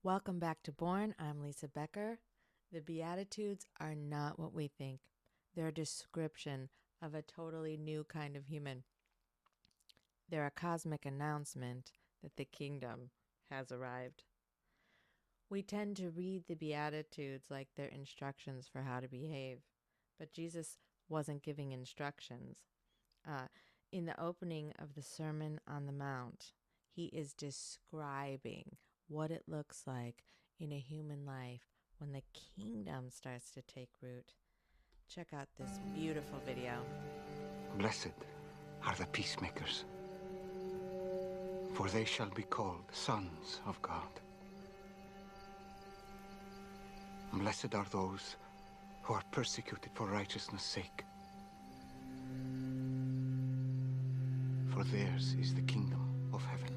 Welcome back to Born. I'm Lisa Becker. The Beatitudes are not what we think. They're a description of a totally new kind of human. They're a cosmic announcement that the kingdom has arrived. We tend to read the Beatitudes like they're instructions for how to behave, but Jesus wasn't giving instructions. In the opening of the Sermon on the Mount, he is describing what it looks like in a human life when the kingdom starts to take root. Check out this beautiful video. Blessed are the peacemakers, for they shall be called sons of God. Blessed are those who are persecuted for righteousness' sake, for theirs is the kingdom of heaven.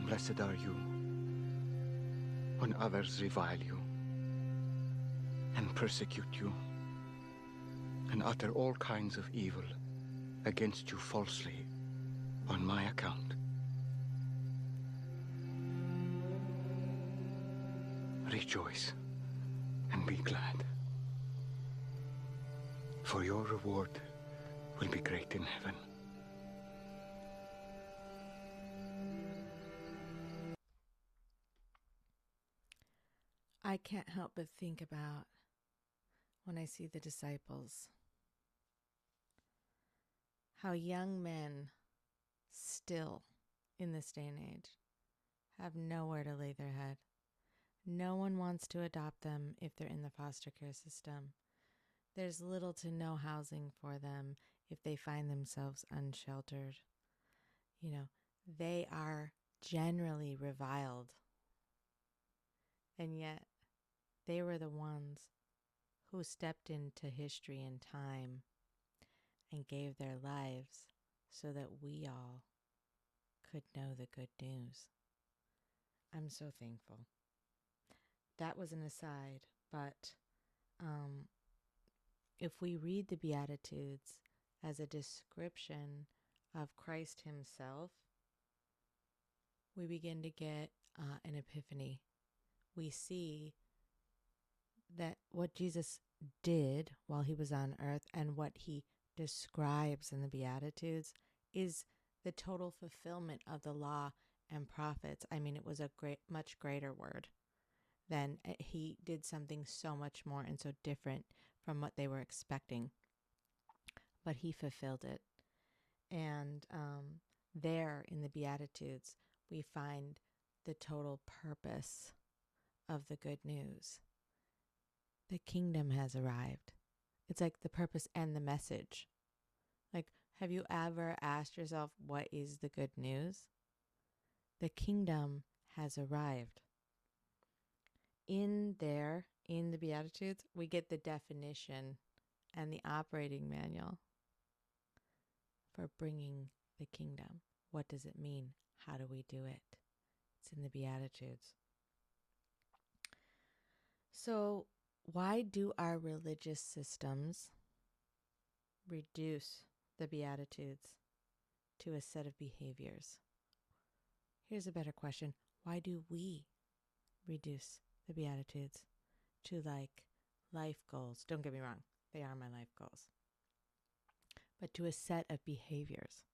Blessed are you when others revile you and persecute you and utter all kinds of evil against you falsely on my account. Rejoice and be glad, for your reward will be great in heaven. I can't help but think about when I see the disciples, how young men still in this day and age have nowhere to lay their head. No one wants to adopt them if they're in the foster care system. There's little to no housing for them if they find themselves unsheltered. They are generally reviled. And yet, they were the ones who stepped into history and time and gave their lives so that we all could know the good news. I'm so thankful. That was an aside, but if we read the Beatitudes as a description of Christ himself, we begin to get an epiphany. We see that what Jesus did while he was on earth and what he describes in the Beatitudes is the total fulfillment of the law and prophets. I mean, it was a much greater word. Then he did something so much more and so different from what they were expecting. But he fulfilled it. And there in the Beatitudes, we find the total purpose of the good news. The kingdom has arrived. It's like the purpose and the message. Like, have you ever asked yourself, what is the good news? The kingdom has arrived. In the Beatitudes, we get the definition and the operating manual for bringing the kingdom. What does it mean? How do we do it? It's in the Beatitudes. So, why do our religious systems reduce the Beatitudes to a set of behaviors? Here's a better question. Why do we reduce the Beatitudes to life goals? Don't get me wrong, they are my life goals. But to a set of behaviors.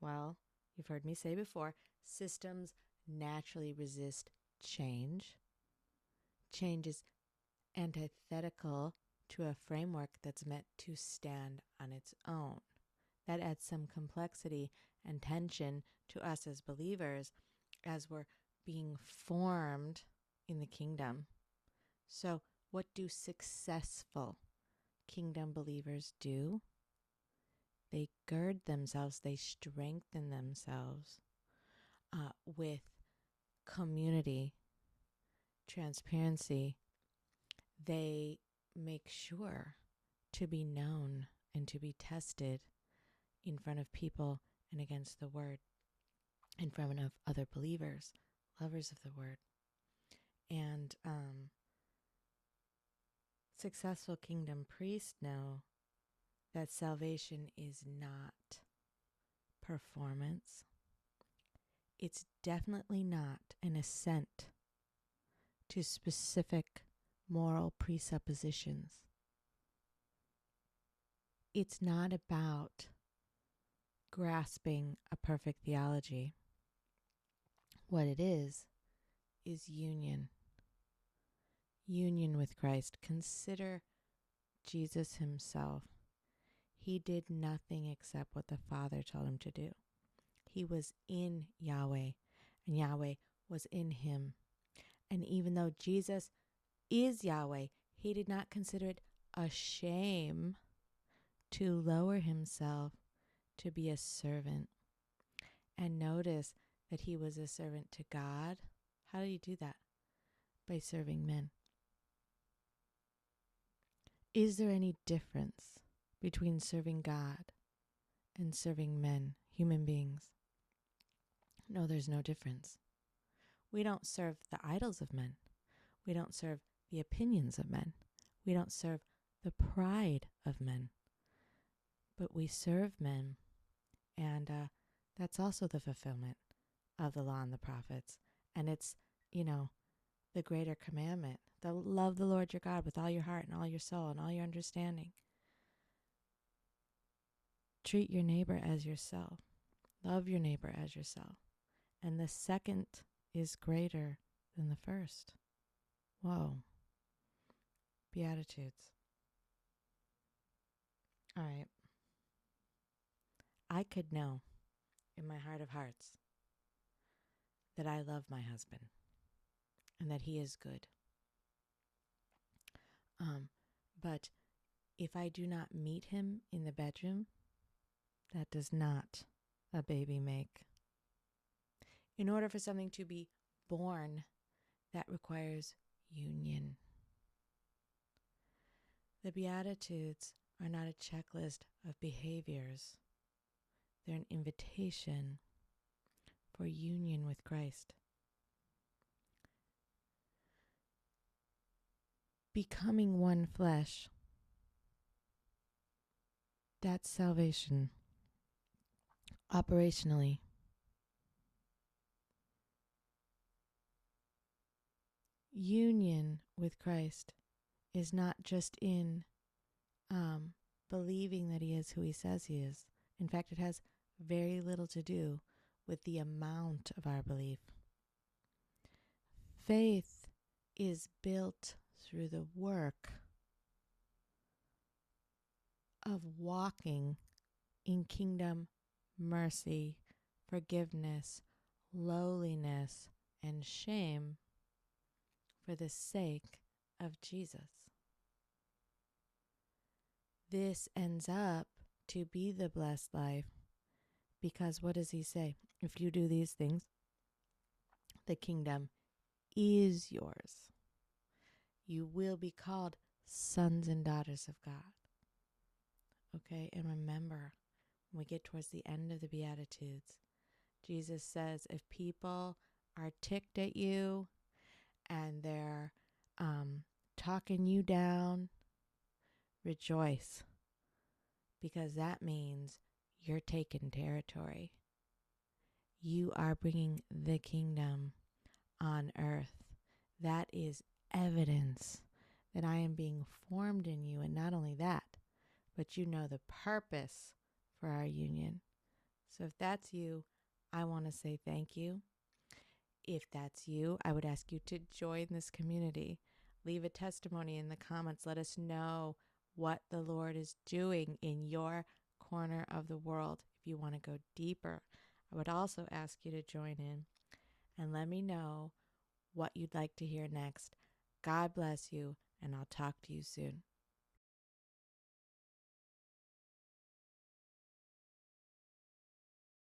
Well, you've heard me say before, systems naturally resist change. Change is antithetical to a framework that's meant to stand on its own. That adds some complexity and tension to us as believers as we're being formed in the kingdom. So, what do successful kingdom believers do? They gird themselves, they strengthen themselves with community, transparency. They make sure to be known and to be tested in front of people and against the word, in front of other believers, lovers of the word. And successful kingdom priests know that salvation is not performance. It's definitely not an assent to specific moral presuppositions. It's not about grasping a perfect theology. What it is union. Union with Christ. Consider Jesus himself. He did nothing except what the Father told him to do. He was in Yahweh, and Yahweh was in him. And even though Jesus is Yahweh, he did not consider it a shame to lower himself to be a servant. And notice that he was a servant to God. How did he do that? By serving men. Is there any difference between serving God and serving men, human beings? No, there's no difference. We don't serve the idols of men. We don't serve the opinions of men. We don't serve the pride of men. But we serve men, and that's also the fulfillment of the law and the prophets. And it's, the greater commandment. Love the Lord your God with all your heart and all your soul and all your understanding. Treat your neighbor as yourself. Love your neighbor as yourself. And the second is greater than the first. Whoa. Beatitudes. All right. I could know in my heart of hearts that I love my husband and that he is good. But if I do not meet him in the bedroom, that does not a baby make. In order for something to be born, that requires union. The Beatitudes are not a checklist of behaviors. They're an invitation for union with Christ. Becoming one flesh. That's salvation. Operationally. Union with Christ is not just in believing that he is who he says he is. In fact, it has very little to do with the amount of our belief. Faith is built through the work of walking in kingdom mercy, forgiveness, lowliness, and shame for the sake of Jesus. This ends up to be the blessed life because what does he say? If you do these things, the kingdom is yours. You will be called sons and daughters of God. Okay, and remember, when we get towards the end of the Beatitudes, Jesus says, if people are ticked at you and they're talking you down, rejoice, because that means you're taking territory. You are bringing the kingdom on earth. That is evidence that I am being formed in you. And not only that, but you know the purpose for our union. So if that's you, I want to say thank you. If that's you, I would ask you to join this community. Leave a testimony in the comments. Let us know what the Lord is doing in your corner of the world. If you want to go deeper, I would also ask you to join in and let me know what you'd like to hear next. God bless you, and I'll talk to you soon.